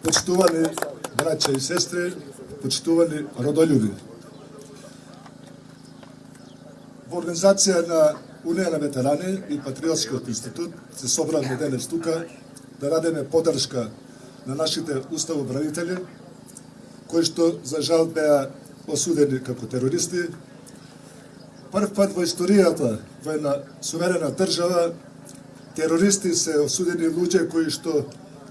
Почитувани браќа и сестри, почитувани родолюби. Во организација на Унија на ветерани и Патриотскиот институт се собравме денес тука да радиме поддршка на нашите уставобранители, кои што за жал беа осудени како терористи. Прв пат во историјата во една суверена држава терористи се осудени луѓе кои што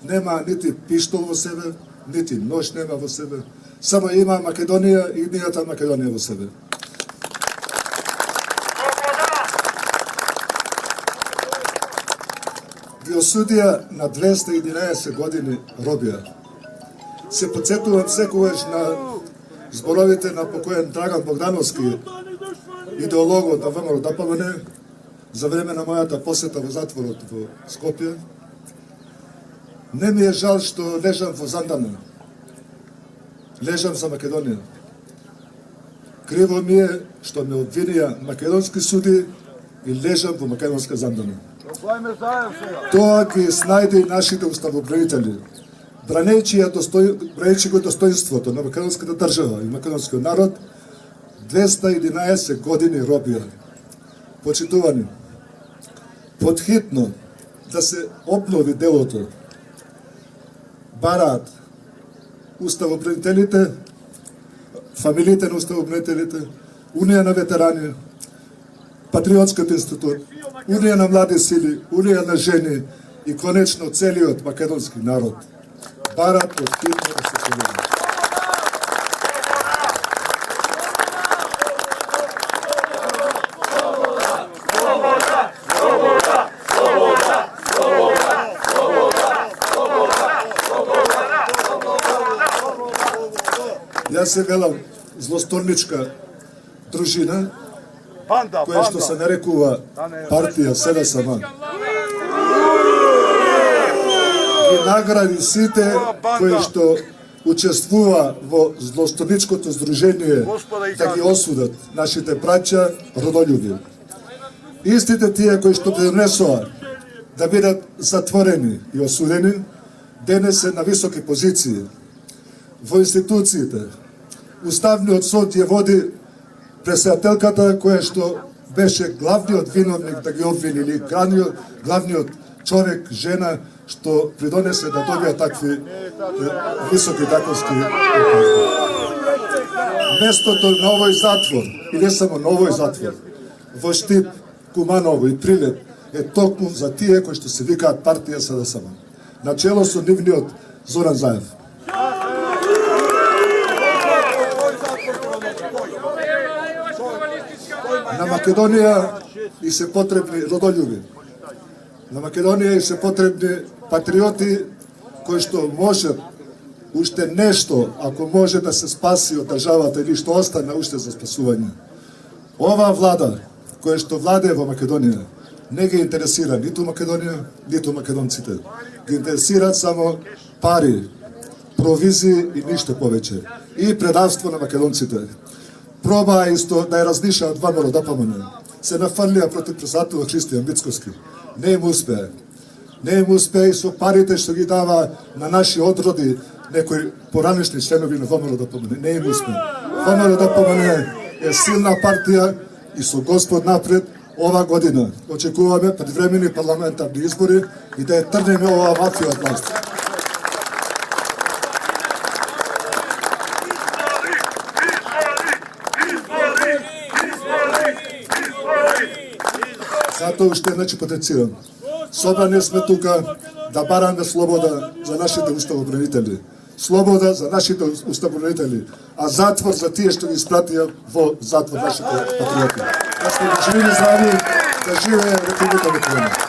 нема нити пиштол во себе, нити нож нема во себе, само има Македонија и иднијата Македонија во себе. Ги осудија на 211 години робија. Се потсетувам секогаш на зборовите на покоен Драган Богдановски, идеологот на ВМРО ДПМН, за време на мојата посета во затворот во Скопје. Не ми е жал што лежам во Зандана. Лежам за Македонија. Криво ми е што ме обвинија македонски суди и лежам во македонска Зандана. Тоа ги снајде и нашите уставобранители, бранејќи го достоинството на македонската држава и македонскиот народ. 211 години робија. Почитувани, подхитно да се обнови делото бараат уставобранителите, фамилиите на уставобранителите, Унија на ветерани, Патриотскиот институт, Унија на млади сили, Унија на жени и конечно целиот македонски народ. Бараат подхитно да се помири. Јас се велам злосторничка дружина, која што се нарекува партија СДСМ. Ги награди сите кои што учествува во злосторничкото здружение да ги осудат нашите браќа родолюби. Истите тие кои што донесоа да бидат затворени и осудени, денес се на високи позиции во институциите. Уставниот суд ја води председателката која што беше главниот виновник да ги обвини, или главниот човек, жена, што придонесе да добија такви високи таковски. Местото на овој затвор, и не само на овој затвор, во Штип, Куманово и Прилеп, е токму за тие кои што се викаат партија СДСМ. Начело со нивниот Зоран Заев. На Македонија и се потребни родолюби. На Македонија и се потребни патриоти кои што можат уште нешто, ако може да се спаси од државата или што остане уште за спасување. Ова влада, која што владее во Македонија, не ги интересира ниту Македонија, ниту македонците. Ги интересираат само пари, провизии и ништо повеќе. И предавство на македонците. Пробаа исто да ја разнишаат ВМРО ДПМН. Се нафрлија против председател Христијан Мицкоски. Не им успее. Не им успее и со парите што ги дава на наши одроди некои поранешни членови на ВМРО ДПМН. Не им успее. ВМРО ДПМН е силна партија и со Господ напред ова година очекуваме предвремени парламентарни избори и да ја трнеме оваа мафија од власт. Затоа уште еднаш потенцирам. Собрани сме тука да бараме слобода за нашите уставобранители. Слобода за нашите уставобранители, а затвор за тие што ги испратија во затвор нашите патриоти. Да сме живи и здрави, да живее Република Македонија.